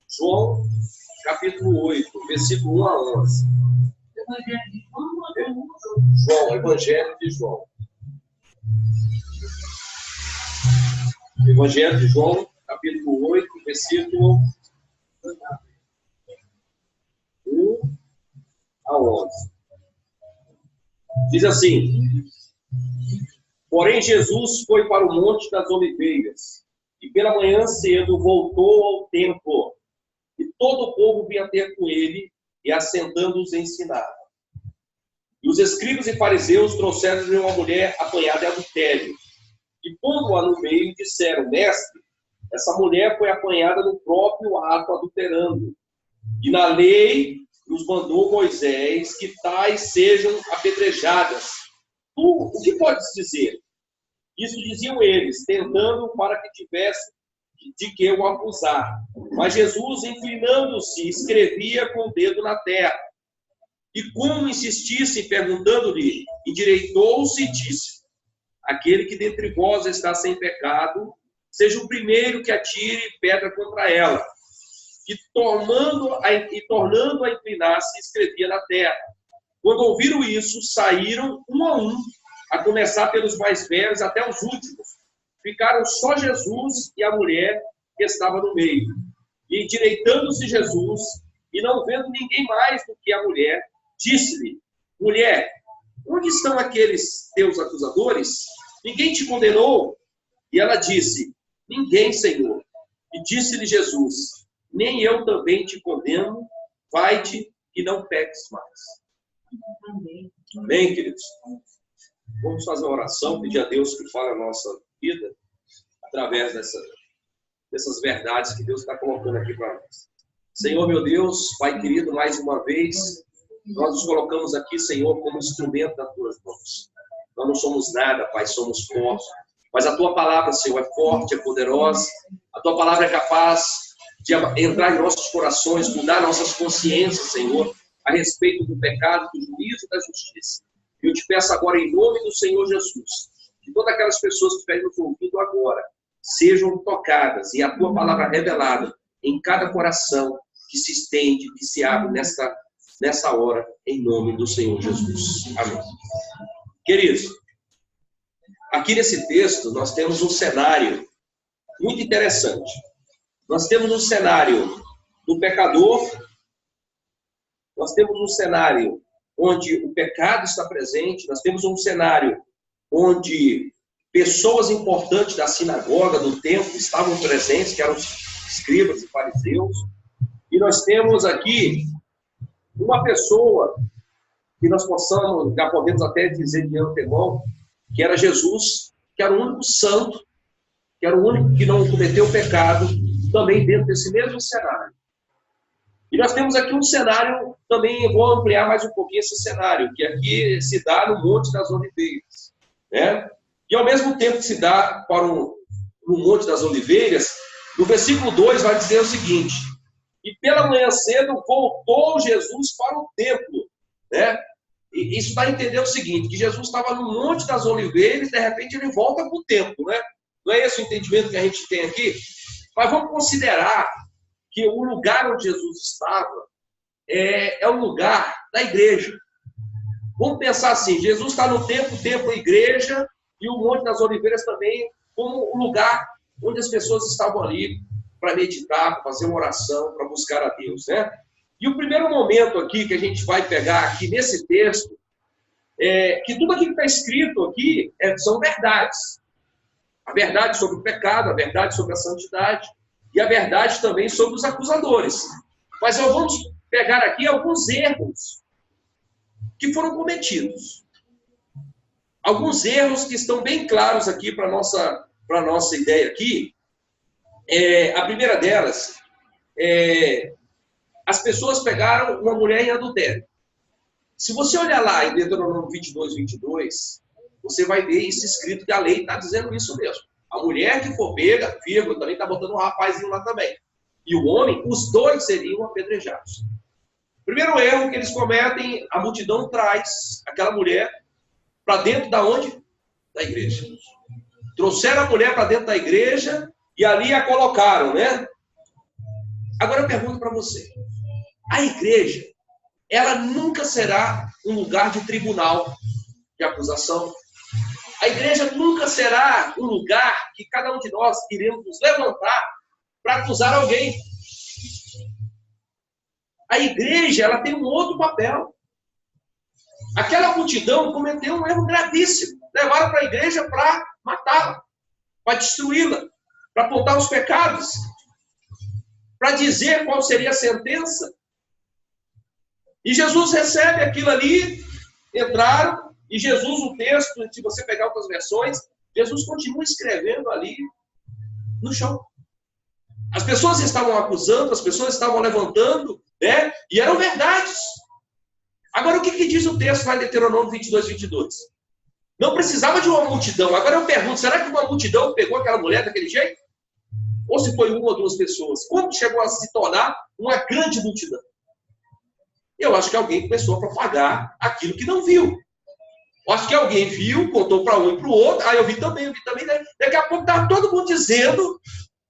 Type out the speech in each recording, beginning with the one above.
João, capítulo 8, versículo 1 a 11. João, Evangelho de João. Evangelho de João, capítulo 8, versículo 1 a 11. Diz assim: porém Jesus foi para o Monte das Oliveiras, e pela manhã cedo voltou ao templo, e todo o povo vinha ter com ele, e assentando-os ensinava. E os escribas e fariseus trouxeram-lhe uma mulher apanhada em adultério, e pondo-a no meio, disseram: mestre, essa mulher foi apanhada no próprio ato adulterando, e na lei nos mandou Moisés que tais sejam apedrejadas. Tu, o que podes dizer? Isso diziam eles, tentando para que tivesse de que o acusar. Mas Jesus, inclinando-se, escrevia com o dedo na terra. E como insistissem, perguntando-lhe, endireitou-se e disse: aquele que dentre vós está sem pecado, seja o primeiro que atire pedra contra ela. E tornando a inclinar-se, escrevia na terra. Quando ouviram isso, saíram um, a começar pelos mais velhos até os últimos. Ficaram só Jesus e a mulher que estava no meio. E endireitando-se Jesus, e não vendo ninguém mais do que a mulher, disse-lhe: mulher, onde estão aqueles teus acusadores? Ninguém te condenou? E ela disse: ninguém, Senhor. E disse-lhe Jesus: nem eu também te condeno, vai-te e não peques mais. Amém. Amém, queridos? Vamos fazer uma oração, pedir a Deus que fale a nossa vida através dessas verdades que Deus está colocando aqui para nós. Senhor, meu Deus, Pai querido, mais uma vez, nós nos colocamos aqui, Senhor, como instrumento das tuas mãos. Nós não somos nada, Pai, somos fortes. Mas a tua palavra, Senhor, é forte, é poderosa. A tua palavra é capaz de entrar em nossos corações, mudar nossas consciências, Senhor, a respeito do pecado, do juízo e da justiça. E eu te peço agora, em nome do Senhor Jesus, que todas aquelas pessoas que estiverem nos ouvindo agora sejam tocadas e a tua palavra revelada em cada coração que se estende, que se abre nessa hora, em nome do Senhor Jesus. Amém. Queridos, aqui nesse texto nós temos um cenário muito interessante. Nós temos um cenário do pecador, nós temos um cenário onde o pecado está presente, nós temos um cenário onde pessoas importantes da sinagoga, do templo, estavam presentes, que eram os escribas e fariseus, e nós temos aqui uma pessoa que nós já podemos até dizer de antemão, que era Jesus, que era o único santo, que era o único que não cometeu pecado, também dentro desse mesmo cenário. E nós temos aqui um cenário, também vou ampliar mais um pouquinho esse cenário, que aqui se dá no Monte das Oliveiras, né? E ao mesmo tempo que se dá no Monte das Oliveiras, no versículo 2 vai dizer o seguinte: e pela manhã cedo voltou Jesus para o templo, né? E isso dá a entender o seguinte, que Jesus estava no Monte das Oliveiras e de repente ele volta para o templo, né? Não é esse o entendimento que a gente tem aqui? Mas vamos considerar que o lugar onde Jesus estava é o lugar da igreja. Vamos pensar assim, Jesus está no templo, igreja, e o Monte das Oliveiras também como um lugar onde as pessoas estavam ali para meditar, para fazer uma oração, para buscar a Deus, né? E o primeiro momento aqui que a gente vai pegar aqui nesse texto é que tudo aquilo que está escrito aqui são verdades. A verdade sobre o pecado, a verdade sobre a santidade e a verdade também sobre os acusadores. Mas nós vamos pegar aqui alguns erros que foram cometidos. Alguns erros que estão bem claros aqui para a nossa ideia aqui. A primeira delas as pessoas pegaram uma mulher em adultério. Se você olhar lá em Deuteronômio 22, você vai ver isso escrito, que a lei está dizendo isso mesmo. A mulher que for pega, vírgula, também está botando um rapazinho lá também. E o homem, os dois seriam apedrejados. Primeiro erro que eles cometem, a multidão traz aquela mulher para dentro da onde? Da igreja. Trouxeram a mulher para dentro da igreja e ali a colocaram, né? Agora eu pergunto para você. A igreja, ela nunca será um lugar de tribunal, de acusação. A igreja nunca será um lugar que cada um de nós iremos nos levantar para acusar alguém. A igreja, ela tem um outro papel. Aquela multidão cometeu um erro gravíssimo. Levaram para a igreja para matá-la, para destruí-la, para apontar os pecados, para dizer qual seria a sentença. E Jesus recebe aquilo ali, entraram, e Jesus, o texto, se você pegar outras versões, Jesus continua escrevendo ali no chão. As pessoas estavam acusando, as pessoas estavam levantando, né? E eram verdades. Agora, o que diz o texto lá em Deuteronômio 22, 22? Não precisava de uma multidão. Agora eu pergunto, será que uma multidão pegou aquela mulher daquele jeito? Ou se foi uma ou duas pessoas? Como chegou a se tornar uma grande multidão? Eu acho que alguém começou a propagar aquilo que não viu. Eu acho que alguém viu, contou para um e para o outro. Ah, eu vi também. Né? Daqui a pouco estava todo mundo dizendo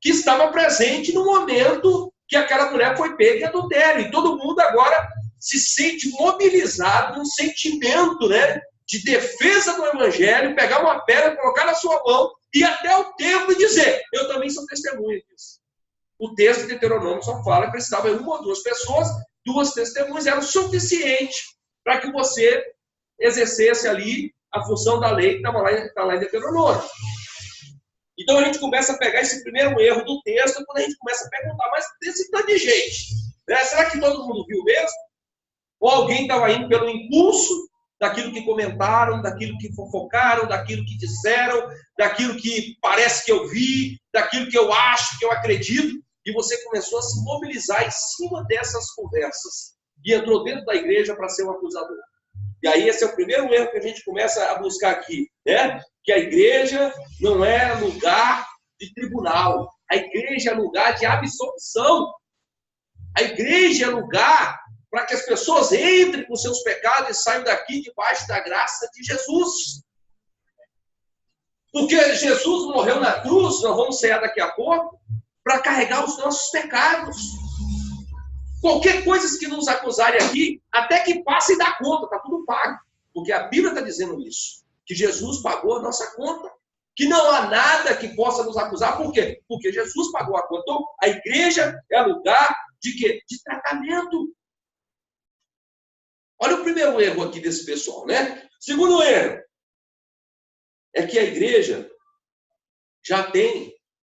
que estava presente no momento que aquela mulher foi pega em adultério. E todo mundo agora se sente mobilizado num sentimento, né, de defesa do evangelho, pegar uma pedra, colocar na sua mão, e até o templo e dizer, eu também sou testemunha disso. O texto de Deuteronômio só fala que precisava de uma ou duas pessoas, duas testemunhas, era o suficiente para que você exercesse ali a função da lei que está lá em Deuteronômio. Então a gente começa a pegar esse primeiro erro do texto, quando a gente começa a perguntar, mas desse tanto de gente, né? Será que todo mundo viu mesmo? Ou alguém estava indo pelo impulso daquilo que comentaram, daquilo que fofocaram, daquilo que disseram, daquilo que parece que eu vi, daquilo que eu acho, que eu acredito, e você começou a se mobilizar em cima dessas conversas e entrou dentro da igreja para ser um acusador. E aí esse é o primeiro erro que a gente começa a buscar aqui, né? Que a igreja não é lugar de tribunal, a igreja é lugar de absolvição, a igreja é lugar para que as pessoas entrem com seus pecados e saiam daqui debaixo da graça de Jesus. Porque Jesus morreu na cruz, nós vamos cear daqui a pouco, para carregar os nossos pecados. Qualquer coisa que nos acusarem aqui, até que passe da conta, está tudo pago. Porque a Bíblia está dizendo isso, que Jesus pagou a nossa conta. Que não há nada que possa nos acusar. Por quê? Porque Jesus pagou a conta. Então, a igreja é lugar de quê? De tratamento. Olha o primeiro erro aqui desse pessoal, né? Segundo erro é que a igreja já tem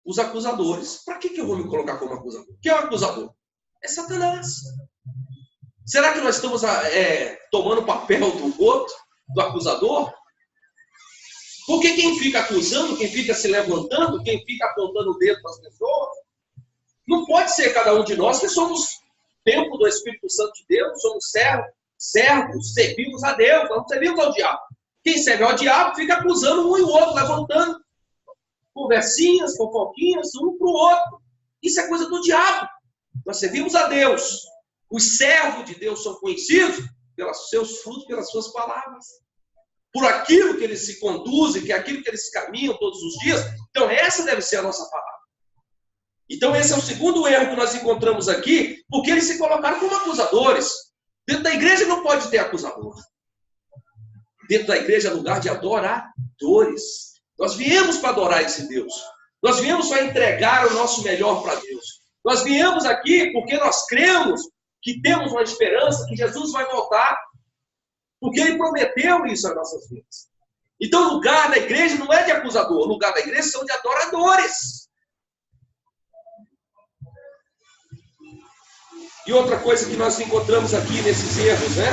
os acusadores. Para que eu vou me colocar como acusador? Quem é o acusador? É Satanás. Será que nós estamos tomando o papel do outro, do acusador? Porque quem fica acusando, quem fica se levantando, quem fica apontando o dedo para as pessoas, não pode ser cada um de nós que somos templo do Espírito Santo de Deus, somos servos, servimos a Deus, nós não servimos ao diabo. Quem serve ao diabo fica acusando um e o outro, levantando conversinhas, fofoquinhas, um para o outro. Isso é coisa do diabo. Nós servimos a Deus. Os servos de Deus são conhecidos pelos seus frutos, pelas suas palavras. Por aquilo que eles se conduzem, que é aquilo que eles caminham todos os dias. Então essa deve ser a nossa palavra. Então esse é o segundo erro que nós encontramos aqui, porque eles se colocaram como acusadores. Dentro da igreja não pode ter acusador. Dentro da igreja é lugar de adoradores. Nós viemos para adorar esse Deus. Nós viemos para entregar o nosso melhor para Deus. Nós viemos aqui porque nós cremos que temos uma esperança que Jesus vai voltar. Porque Ele prometeu isso às nossas vidas. Então o lugar da igreja não é de acusador. O lugar da igreja são de adoradores. E outra coisa que nós encontramos aqui nesses erros, né?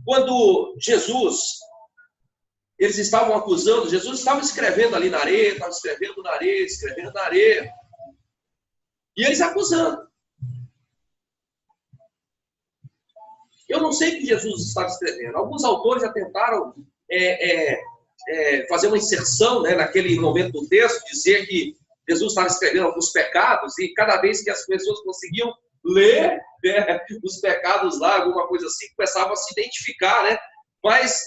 Quando eles estavam acusando, Jesus estava escrevendo ali na areia, estava escrevendo na areia. E eles acusando. Eu não sei o que Jesus estava escrevendo. Alguns autores já tentaram fazer uma inserção, né, naquele momento do texto, dizer que Jesus estava escrevendo alguns pecados, e cada vez que as pessoas conseguiam ler os pecados lá, alguma coisa assim, começavam a se identificar, né? Mas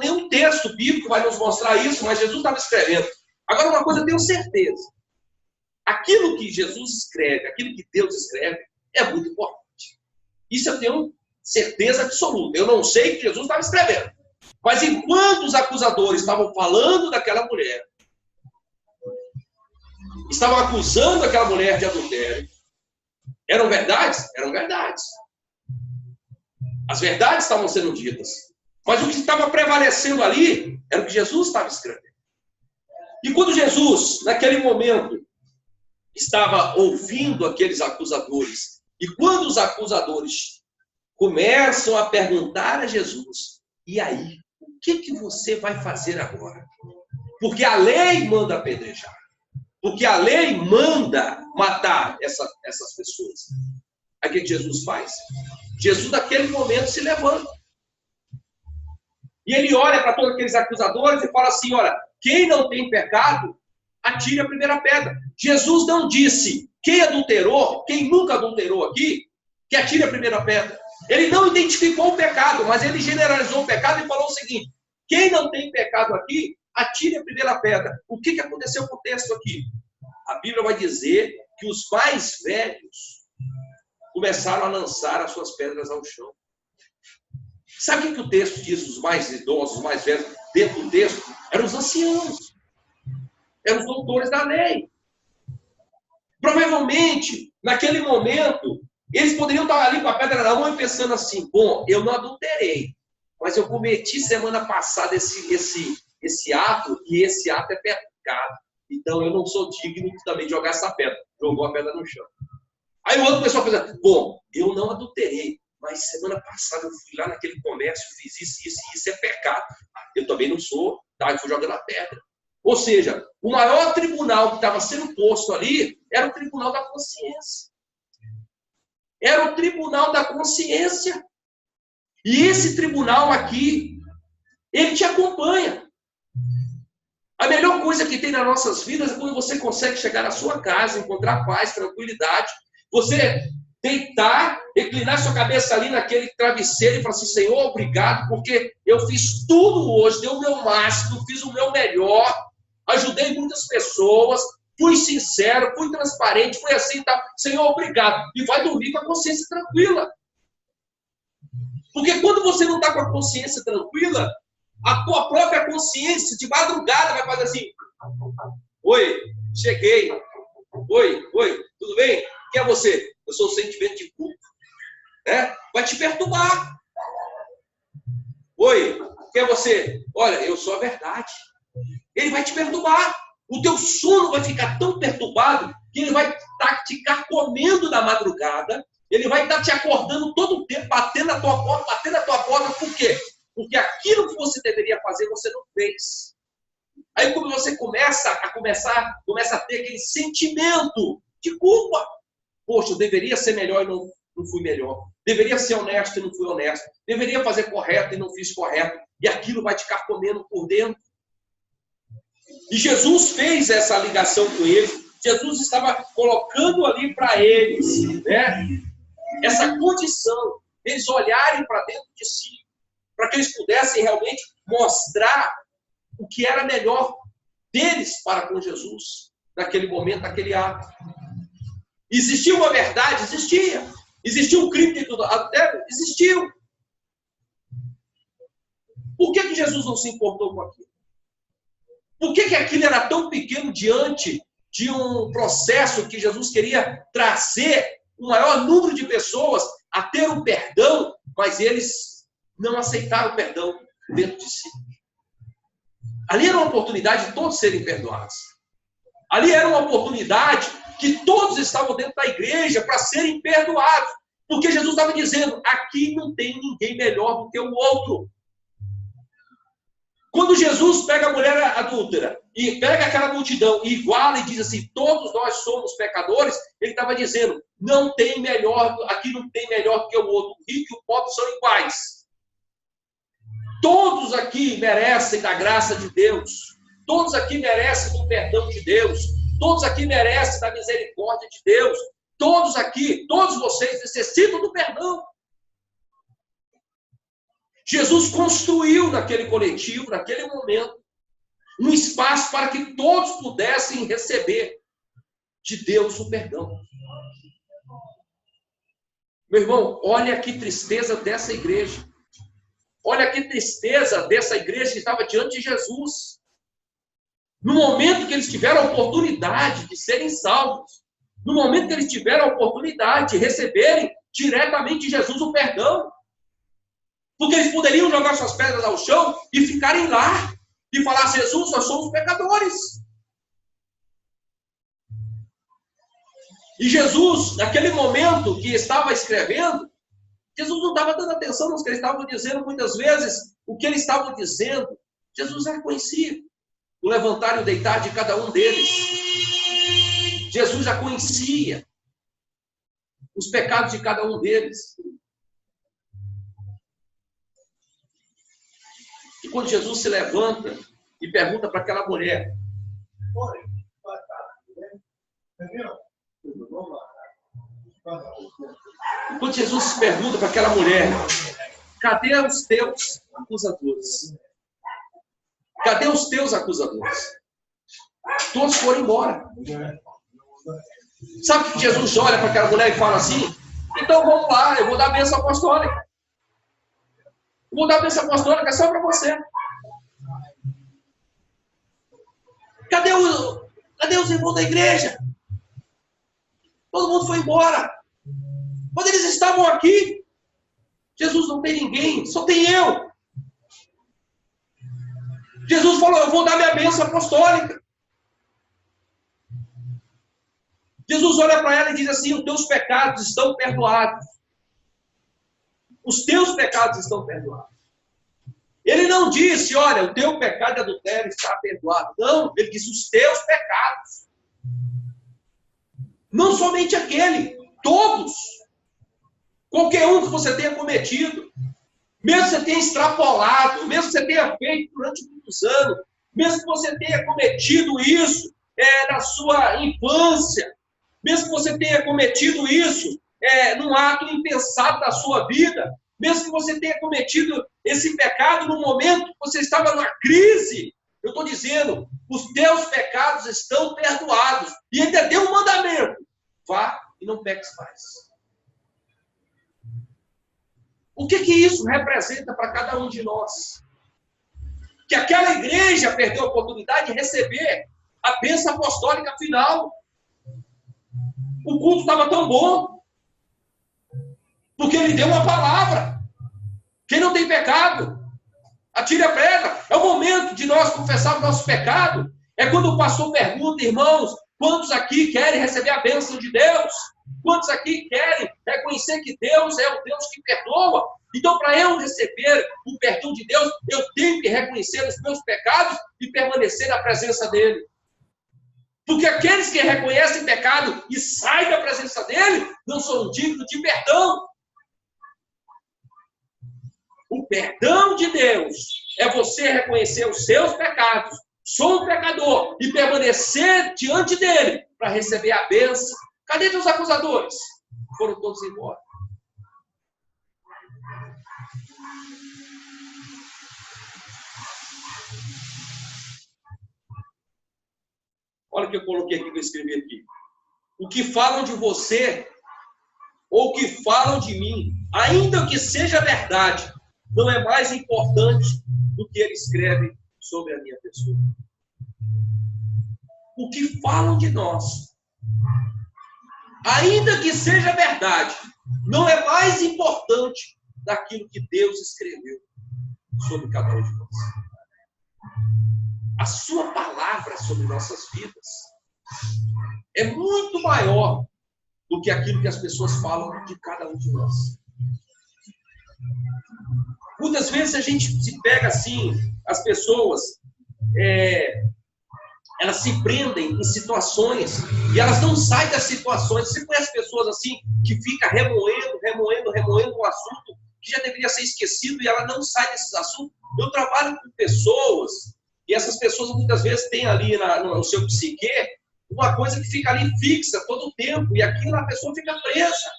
nenhum texto bíblico vai nos mostrar isso, mas Jesus estava escrevendo. Agora, uma coisa eu tenho certeza. aquilo que Jesus escreve, aquilo que Deus escreve, é muito importante. Isso eu tenho certeza absoluta. Eu não sei o que Jesus estava escrevendo. Mas enquanto os acusadores estavam falando daquela mulher, estavam acusando aquela mulher de adultério, eram verdades? Eram verdades. As verdades estavam sendo ditas. Mas o que estava prevalecendo ali era o que Jesus estava escrevendo. E quando Jesus, naquele momento, estava ouvindo aqueles acusadores, e quando os acusadores começam a perguntar a Jesus, e aí, o que você vai fazer agora? Porque a lei manda apedrejar. Porque a lei manda matar essas pessoas. Aí o que Jesus faz? Jesus, naquele momento, se levanta. E ele olha para todos aqueles acusadores e fala assim, olha, quem não tem pecado, atire a primeira pedra. Jesus não disse, quem adulterou, quem nunca adulterou aqui, que atire a primeira pedra. Ele não identificou o pecado, mas ele generalizou o pecado e falou o seguinte, quem não tem pecado aqui, atire a primeira pedra. O que aconteceu com o texto aqui? A Bíblia vai dizer que os mais velhos começaram a lançar as suas pedras ao chão. Sabe o que o texto diz dos mais idosos, os mais velhos? Dentro do texto, eram os anciãos. Eram os doutores da lei. Provavelmente, naquele momento, eles poderiam estar ali com a pedra na mão e pensando assim, bom, eu não adulterei, mas eu cometi semana passada esse ato, e esse ato é pecado. Então, eu não sou digno também de jogar essa pedra. Jogou a pedra no chão. Aí o outro pessoal pensa, bom, eu não adulterei, mas semana passada eu fui lá naquele comércio, fiz isso é pecado. Eu também não sou, tá? Eu fui jogando a pedra. Ou seja, o maior tribunal que estava sendo posto ali era o tribunal da consciência. Era o tribunal da consciência. E esse tribunal aqui, ele te acompanha. A melhor coisa que tem nas nossas vidas é quando você consegue chegar na sua casa, encontrar paz, tranquilidade, você deitar, reclinar sua cabeça ali naquele travesseiro e falar assim, Senhor, obrigado, porque eu fiz tudo hoje, dei o meu máximo, fiz o meu melhor, ajudei muitas pessoas, fui sincero, fui transparente, fui assim, tá? Senhor, obrigado. E vai dormir com a consciência tranquila. Porque quando você não está com a consciência tranquila, a tua própria consciência, de madrugada, vai fazer assim, oi, cheguei, oi, tudo bem? Quem é você? Eu sou o sentimento de culpa. Vai te perturbar. Oi, quem é você? Olha, eu sou a verdade. Ele vai te perturbar. O teu sono vai ficar tão perturbado que ele vai estar te carcomendo na madrugada. Ele vai estar te acordando todo o tempo, batendo na tua porta. Por quê? Porque aquilo que você deveria fazer, você não fez. Aí quando você começa a ter aquele sentimento de culpa. Poxa, eu deveria ser melhor e não fui melhor. Deveria ser honesto e não fui honesto. Deveria fazer correto e não fiz correto. E aquilo vai te carcomendo por dentro. E Jesus fez essa ligação com eles. Jesus estava colocando ali para eles, essa condição, eles olharem para dentro de si, para que eles pudessem realmente mostrar o que era melhor deles para com Jesus, naquele momento, naquele ato. Existia uma verdade? Existia. Existia um crime de adultério? Existiu. Por que Jesus não se importou com aquilo? Por que aquilo era tão pequeno diante de um processo que Jesus queria trazer o maior número de pessoas a ter um perdão, mas eles não aceitaram o perdão dentro de si? Ali era uma oportunidade de todos serem perdoados. Ali era uma oportunidade que todos estavam dentro da igreja para serem perdoados. Porque Jesus estava dizendo, aqui não tem ninguém melhor do que o outro. Quando Jesus pega a mulher adúltera e pega aquela multidão e iguala e diz assim, todos nós somos pecadores, ele estava dizendo, não tem melhor, aqui não tem melhor que o outro. O rico e o pobre são iguais. Todos aqui merecem da graça de Deus. Todos aqui merecem do perdão de Deus. Todos aqui merecem da misericórdia de Deus. Todos aqui, todos vocês necessitam do perdão. Jesus construiu naquele coletivo, naquele momento, um espaço para que todos pudessem receber. de Deus o perdão. Meu irmão, olha que tristeza dessa igreja. Olha que tristeza dessa igreja que estava diante de Jesus. No momento que eles tiveram a oportunidade de serem salvos, no momento que eles tiveram a oportunidade de receberem diretamente de Jesus o perdão, porque eles poderiam jogar suas pedras ao chão e ficarem lá e falar: Jesus, nós somos pecadores. E Jesus, naquele momento que estava escrevendo, Jesus não estava dando atenção no que eles estavam dizendo. Muitas vezes, o que eles estavam dizendo, Jesus reconhecia o levantar e o deitar de cada um deles. Jesus já conhecia os pecados de cada um deles. E quando Jesus se levanta e pergunta para aquela mulher: quando Jesus pergunta para aquela mulher: cadê os teus acusadores? Cadê os teus acusadores? Todos foram embora. Sabe o que Jesus olha para aquela mulher e fala assim: então vamos lá, eu vou dar a bênção apostólica. Eu vou dar a bênção apostólica só para você. Cadê os irmãos da igreja? Todo mundo foi embora. Quando eles estavam aqui, Jesus não tem ninguém, só tem eu. Jesus falou: eu vou dar minha bênção apostólica. Jesus olha para ela e diz assim: os teus pecados estão perdoados. Os teus pecados estão perdoados. Ele não disse: olha, o teu pecado de adultério está perdoado. Não, ele disse: os teus pecados. Não somente aquele, todos. Qualquer um que você tenha cometido, mesmo que você tenha extrapolado, mesmo que você tenha feito durante muitos anos, mesmo que você tenha cometido isso na sua infância, mesmo que você tenha cometido isso num ato impensado da sua vida, mesmo que você tenha cometido esse pecado no momento que você estava numa crise, eu estou dizendo: os teus pecados estão perdoados. E ainda deu um mandamento: vá e não peques mais. O que isso representa para cada um de nós? Que aquela igreja perdeu a oportunidade de receber a bênção apostólica final. O culto estava tão bom, porque ele deu uma palavra. Quem não tem pecado, atire a pedra. É o momento de nós confessarmos nosso pecado. É quando o pastor pergunta: irmãos, quantos aqui querem receber a bênção de Deus? Quantos aqui querem reconhecer que Deus é o Deus que perdoa? Então, para eu receber o perdão de Deus, eu tenho que reconhecer os meus pecados e permanecer na presença dele. Porque aqueles que reconhecem pecado e saem da presença dele, não são dignos de perdão. O perdão de Deus é você reconhecer os seus pecados. Sou um pecador e permanecer diante dele para receber a bênção. Cadê teus acusadores? Foram todos embora. Olha o que eu coloquei aqui, que eu escrevi aqui. O que falam de você, ou o que falam de mim, ainda que seja verdade, não é mais importante do que ele escreve sobre a minha pessoa. O que falam de nós, ainda que seja verdade, não é mais importante daquilo que Deus escreveu sobre cada um de nós. A sua palavra sobre nossas vidas é muito maior do que aquilo que as pessoas falam de cada um de nós. Muitas vezes a gente se pega assim, as pessoas, elas se prendem em situações e elas não saem das situações. Você conhece pessoas assim que ficam remoendo um assunto que já deveria ser esquecido e ela não sai desses assuntos? Eu trabalho com pessoas e essas pessoas muitas vezes têm ali no seu psique uma coisa que fica ali fixa todo o tempo e aquilo a pessoa fica presa.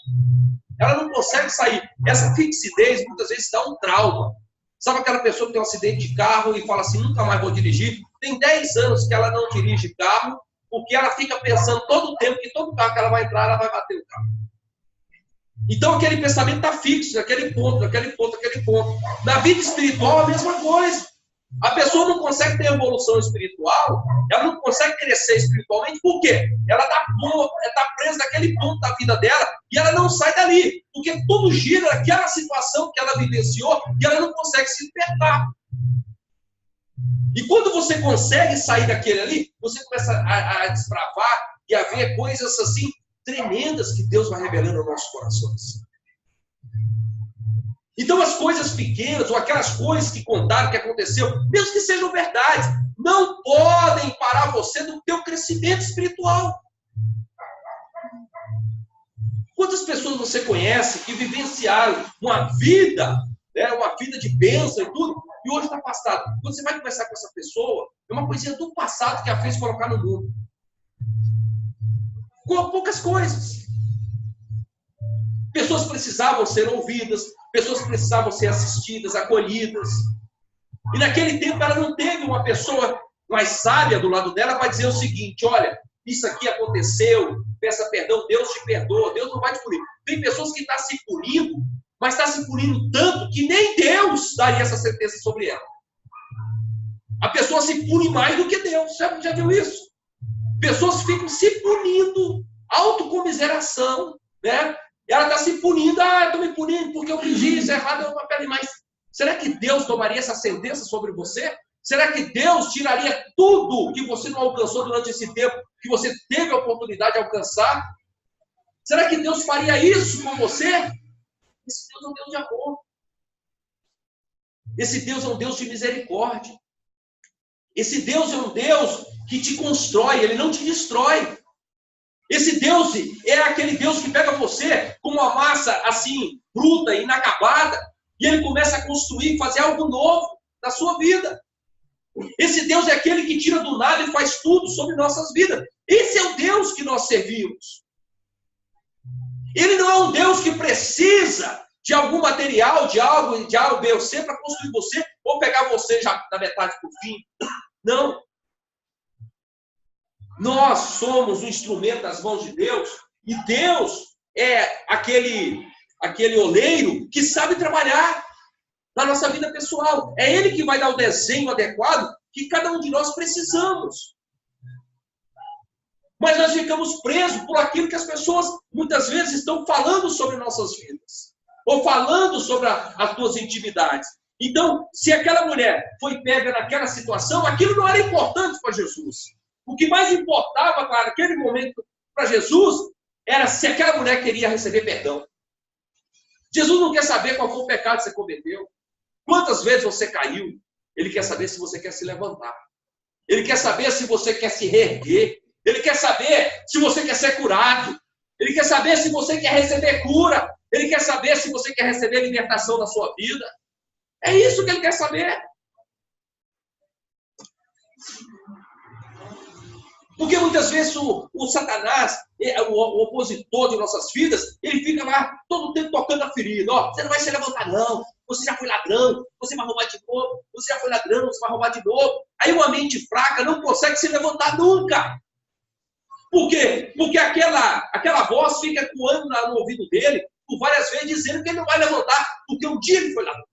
Ela não consegue sair. Essa fixidez muitas vezes dá um trauma. Sabe aquela pessoa que tem um acidente de carro e fala assim: nunca mais vou dirigir? Tem 10 anos que ela não dirige carro, porque ela fica pensando todo o tempo que todo carro que ela vai entrar, ela vai bater o carro. Então aquele pensamento está fixo, naquele ponto, naquele ponto, naquele ponto. Na vida espiritual, a mesma coisa. A pessoa não consegue ter evolução espiritual, ela não consegue crescer espiritualmente, por quê? Ela está presa naquele ponto da vida dela e ela não sai dali, porque tudo gira naquela situação que ela vivenciou e ela não consegue se libertar. E quando você consegue sair daquele ali, você começa a desbravar e a ver coisas assim tremendas que Deus vai revelando aos nossos corações. Então as coisas pequenas, ou aquelas coisas que contaram, que aconteceu, mesmo que sejam verdade, não podem parar você do teu crescimento espiritual. Quantas pessoas você conhece que vivenciaram uma vida, né, uma vida de bênção e tudo, e hoje está afastado? Quando você vai conversar com essa pessoa, é uma coisinha do passado que a fez colocar no mundo. Com poucas coisas. Pessoas precisavam ser ouvidas, pessoas precisavam ser assistidas, acolhidas. E naquele tempo ela não teve uma pessoa mais sábia do lado dela para dizer o seguinte: olha, isso aqui aconteceu, peça perdão, Deus te perdoa, Deus não vai te punir. Tem pessoas que estão se punindo, mas está se punindo tanto que nem Deus daria essa sentença sobre ela. A pessoa se pune mais do que Deus. Já viu isso? Pessoas ficam se punindo, autocomiseração, né? E ela está se punindo, estou me punindo porque eu fiz isso, errado, eu não quero mais. Será que Deus tomaria essa sentença sobre você? Será que Deus tiraria tudo que você não alcançou durante esse tempo, que você teve a oportunidade de alcançar? Será que Deus faria isso com você? Esse Deus é um Deus de amor. Esse Deus é um Deus de misericórdia. Esse Deus é um Deus que te constrói, Ele não te destrói. Esse Deus é aquele Deus que pega você com uma massa assim, bruta, inacabada, e Ele começa a construir, fazer algo novo na sua vida. Esse Deus é aquele que tira do nada e faz tudo sobre nossas vidas. Esse é o Deus que nós servimos. Ele não é um Deus que precisa de algum material, de algo, de A, B ou C para construir você, ou pegar você já da metade para o fim. Não. Nós somos um instrumento das mãos de Deus, e Deus é aquele oleiro que sabe trabalhar na nossa vida pessoal. É Ele que vai dar o desenho adequado que cada um de nós precisamos. Mas nós ficamos presos por aquilo que as pessoas muitas vezes estão falando sobre nossas vidas, ou falando sobre as tuas intimidades. Então, se aquela mulher foi pega naquela situação, aquilo não era importante para Jesus. O que mais importava naquele momento para Jesus era se aquela mulher queria receber perdão. Jesus não quer saber qual foi o pecado que você cometeu, quantas vezes você caiu. Ele quer saber se você quer se levantar. Ele quer saber se você quer se reerguer. Ele quer saber se você quer ser curado. Ele quer saber se você quer receber cura. Ele quer saber se você quer receber libertação na sua vida. É isso que ele quer saber. Porque muitas vezes o Satanás, o opositor de nossas vidas, ele fica lá todo o tempo tocando a ferida. Ó, você não vai se levantar não, você já foi ladrão, você vai roubar de novo, você já foi ladrão, você vai roubar de novo. Aí uma mente fraca não consegue se levantar nunca. Por quê? Porque aquela voz fica ecoando no ouvido dele por várias vezes, dizendo que ele não vai levantar, porque um dia ele foi ladrão.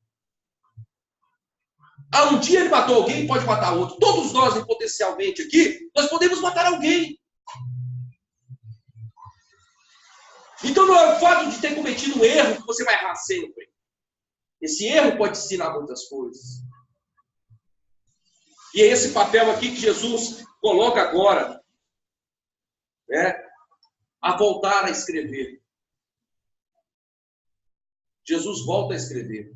Um dia ele matou alguém, pode matar outro. Todos nós, potencialmente aqui, nós podemos matar alguém. Então não é o fato de ter cometido um erro que você vai errar sempre. Esse erro pode ensinar muitas coisas. E é esse papel aqui que Jesus coloca agora, né, a voltar a escrever. Jesus volta a escrever.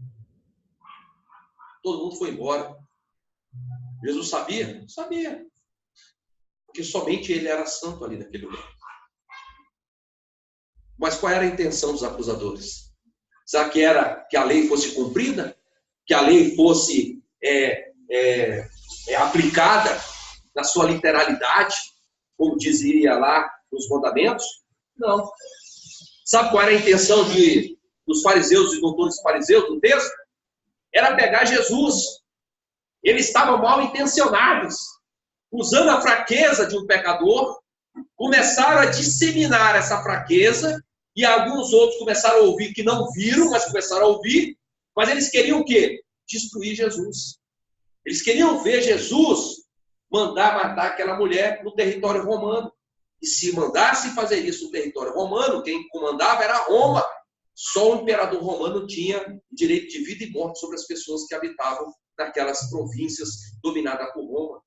Todo mundo foi embora. Jesus sabia? Sabia. Porque somente ele era santo ali naquele lugar. Mas qual era a intenção dos acusadores? Será que era que a lei fosse cumprida? Que a lei fosse aplicada na sua literalidade? Como dizia lá nos mandamentos? Não. Sabe qual era a intenção dos fariseus e doutores fariseus do texto? Era pegar Jesus. Eles estavam mal intencionados. usando a fraqueza de um pecador, começaram a disseminar essa fraqueza, e alguns outros começaram a ouvir que não viram, mas começaram a ouvir, mas eles queriam o quê? Destruir Jesus. Eles queriam ver Jesus mandar matar aquela mulher no território romano. E se mandasse fazer isso no território romano, quem comandava era Roma. Só o imperador romano tinha direito de vida e morte sobre as pessoas que habitavam naquelas províncias dominadas por Roma.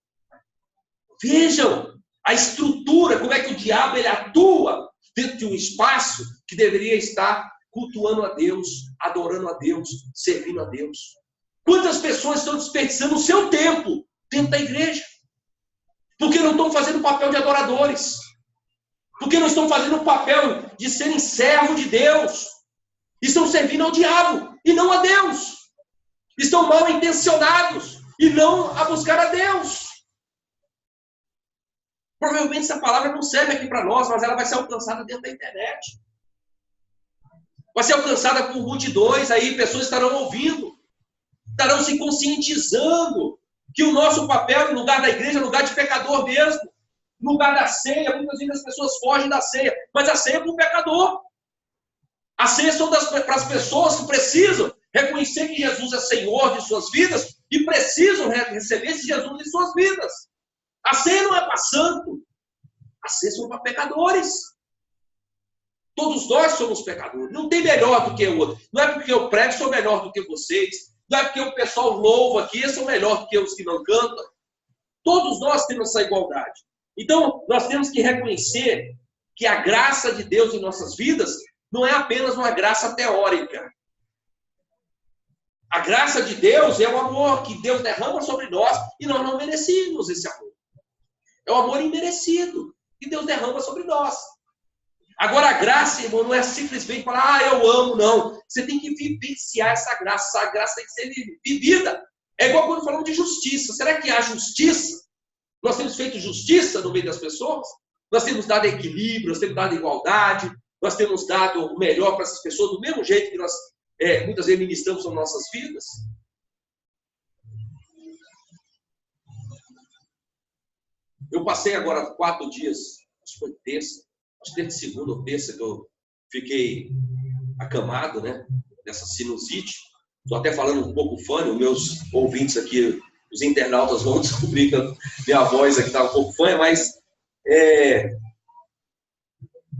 Vejam a estrutura, como é que o diabo ele atua dentro de um espaço que deveria estar cultuando a Deus, adorando a Deus, servindo a Deus. Quantas pessoas estão desperdiçando o seu tempo dentro da igreja? Porque não estão fazendo o papel de adoradores. Porque não estão fazendo o papel de serem servo de Deus. Estão servindo ao diabo e não a Deus. Estão mal intencionados e não a buscar a Deus. Provavelmente essa palavra não serve aqui para nós, mas ela vai ser alcançada dentro da internet. Vai ser alcançada por multidões, aí pessoas estarão ouvindo, estarão se conscientizando que o nosso papel no lugar da igreja é lugar de pecador mesmo. No lugar da ceia, muitas vezes as pessoas fogem da ceia, mas a ceia é para o pecador. A ceia são para as pessoas que precisam reconhecer que Jesus é Senhor de suas vidas e precisam receber esse Jesus em suas vidas. A ceia não é para santo. A ceia são para pecadores. Todos nós somos pecadores. Não tem melhor do que o outro. Não é porque eu prego, sou melhor do que vocês. Não é porque o pessoal louva aqui, eu sou melhor do que os que não cantam. Todos nós temos essa igualdade. Então, nós temos que reconhecer que a graça de Deus em nossas vidas não é apenas uma graça teórica. A graça de Deus é o amor que Deus derrama sobre nós e nós não merecíamos esse amor. É um amor imerecido que Deus derrama sobre nós. Agora, a graça, irmão, não é simplesmente falar, eu amo, não. Você tem que vivenciar essa graça. A graça tem que ser vivida. É igual quando falamos de justiça. Será que há justiça? Nós temos feito justiça no meio das pessoas? Nós temos dado equilíbrio, nós temos dado igualdade, nós temos dado o melhor para essas pessoas, do mesmo jeito que nós muitas vezes ministramos nas nossas vidas? Eu passei agora 4 dias, acho que foi terça, acho que desde segunda ou terça que eu fiquei acamado, né, dessa sinusite. Estou até falando um pouco fã, os meus ouvintes aqui, os internautas vão descobrir que a minha voz aqui está um pouco fã, mas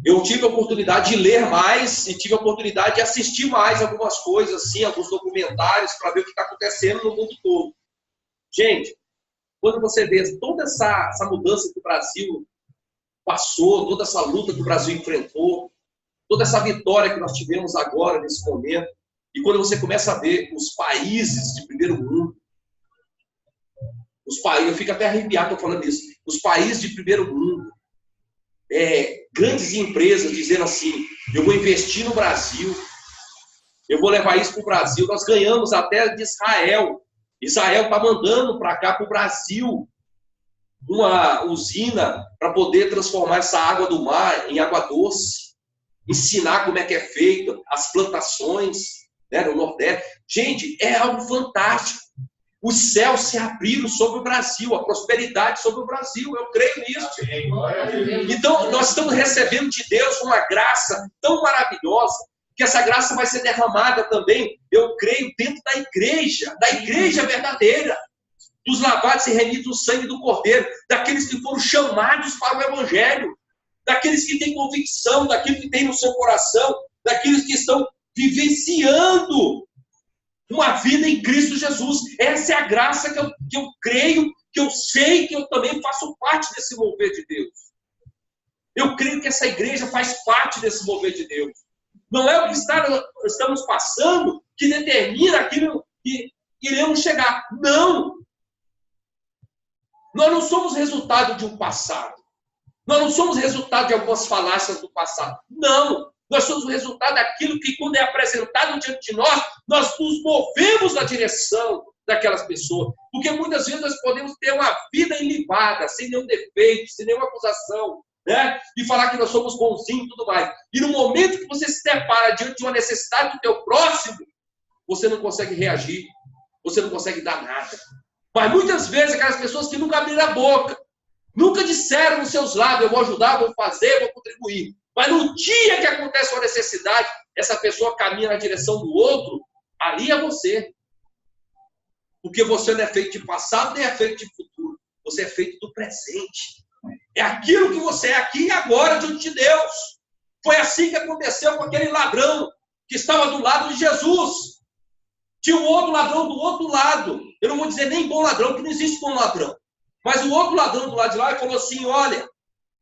eu tive a oportunidade de ler mais e tive a oportunidade de assistir mais algumas coisas, assim, alguns documentários para ver o que está acontecendo no mundo todo. Gente, quando você vê toda essa mudança que o Brasil passou, toda essa luta que o Brasil enfrentou, toda essa vitória que nós tivemos agora, nesse momento, e quando você começa a ver os países de primeiro mundo, eu fico até arrepiado estou falando isso, os países de primeiro mundo, grandes empresas dizendo assim, eu vou investir no Brasil, eu vou levar isso para o Brasil. Nós ganhamos até de Israel. Israel está mandando para cá, para o Brasil, uma usina para poder transformar essa água do mar em água doce, ensinar como é que é feito, as plantações, né, no Nordeste. Gente, é algo fantástico. Os céus se abriram sobre o Brasil, a prosperidade sobre o Brasil, eu creio nisso. Então, nós estamos recebendo de Deus uma graça tão maravilhosa, que essa graça vai ser derramada também, eu creio, dentro da igreja verdadeira, dos lavados e remidos no sangue do Cordeiro, daqueles que foram chamados para o Evangelho, daqueles que têm convicção, daquilo que tem no seu coração, daqueles que estão vivenciando uma vida em Cristo Jesus. Essa é a graça que eu creio, que eu sei que eu também faço parte desse mover de Deus. Eu creio que essa igreja faz parte desse mover de Deus. Não é o que estamos passando que determina aquilo que iremos chegar. Não! Nós não somos resultado de um passado. Nós não somos resultado de algumas falácias do passado. Não! Nós somos o resultado daquilo que, quando é apresentado diante de nós, nós nos movemos na direção daquelas pessoas. Porque muitas vezes nós podemos ter uma vida ilibada, sem nenhum defeito, sem nenhuma acusação, né? E falar que nós somos bonzinhos e tudo mais. E no momento que você se depara diante de uma necessidade do teu próximo, você não consegue reagir, você não consegue dar nada. Mas muitas vezes aquelas pessoas que nunca abriram a boca, Nunca disseram nos seus lábios, eu vou ajudar, vou fazer, vou contribuir. Mas no dia que acontece uma necessidade, essa pessoa caminha na direção do outro, ali é você. Porque você não é feito de passado, nem é feito de futuro. Você é feito do presente. É aquilo que você é aqui e agora diante de Deus. Foi assim que aconteceu com aquele ladrão que estava do lado de Jesus. Tinha um outro ladrão do outro lado. Eu não vou dizer nem bom ladrão, porque não existe bom ladrão. Mas o outro ladrão do lado de lá falou assim, olha,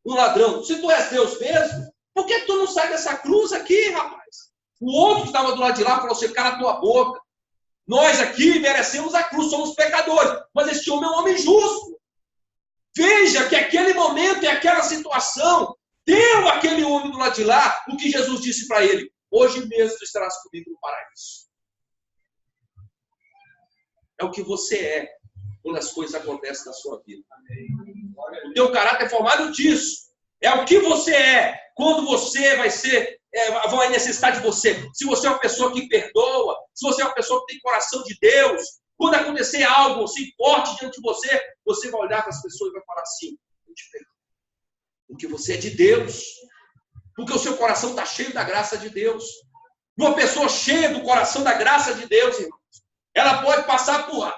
um ladrão, se tu és Deus mesmo, por que tu não sai dessa cruz aqui, rapaz? O outro que estava do lado de lá falou assim, cala a tua boca. Nós aqui merecemos a cruz, somos pecadores. Mas esse homem é um homem justo. Veja que aquele momento e aquela situação deu àquele homem do lado de lá o que Jesus disse para ele. Hoje mesmo tu estarás comigo no paraíso. É o que você é quando as coisas acontecem na sua vida. O teu caráter é formado disso. É o que você é quando você vai necessitar de você. Se você é uma pessoa que perdoa, se você é uma pessoa que tem coração de Deus, quando acontecer algo assim forte diante de você, você vai olhar para as pessoas e vai falar assim, eu te perdoo. Porque você é de Deus. Porque o seu coração está cheio da graça de Deus. Uma pessoa cheia do coração da graça de Deus, irmãos, ela pode passar por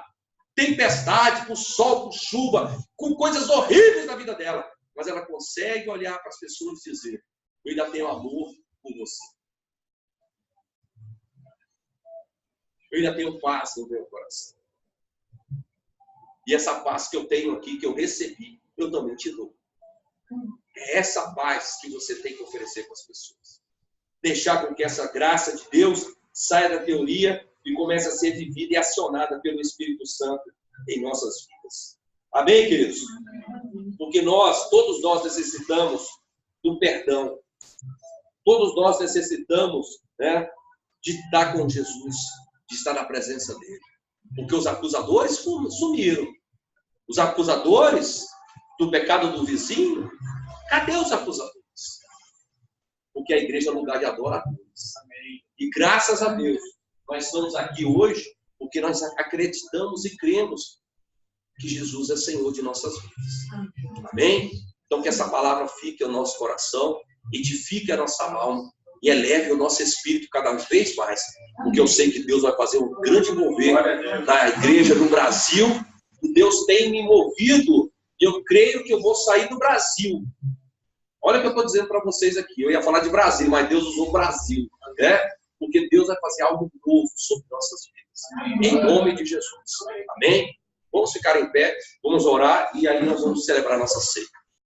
tempestade, por sol, por chuva, com coisas horríveis na vida dela. Mas ela consegue olhar para as pessoas e dizer, eu ainda tenho amor por você. Eu ainda tenho paz no meu coração. E essa paz que eu tenho aqui, que eu recebi, eu também te dou. É essa paz que você tem que oferecer para as pessoas. Deixar com que essa graça de Deus saia da teoria e comece a ser vivida e acionada pelo Espírito Santo em nossas vidas. Amém, queridos? Porque todos nós necessitamos do perdão. Todos nós necessitamos, né, de estar com Jesus, de estar na presença dele. Porque os acusadores sumiram. Os acusadores do pecado do vizinho, cadê os acusadores? Porque a igreja é um lugar de adoradores. E graças a Deus, nós estamos aqui hoje porque nós acreditamos e cremos que Jesus é Senhor de nossas vidas. Amém? Então que essa palavra fique no nosso coração, edifique a nossa alma e eleve o nosso espírito cada vez mais. Porque eu sei que Deus vai fazer um grande mover na igreja no Brasil. E Deus tem me movido e eu creio que eu vou sair do Brasil. Olha o que eu estou dizendo para vocês aqui. Eu ia falar de Brasil, mas Deus usou o Brasil, né? Porque Deus vai fazer algo novo sobre nossas vidas. Em nome de Jesus. Amém? Vamos ficar em pé, vamos orar e aí nós vamos celebrar nossa ceia.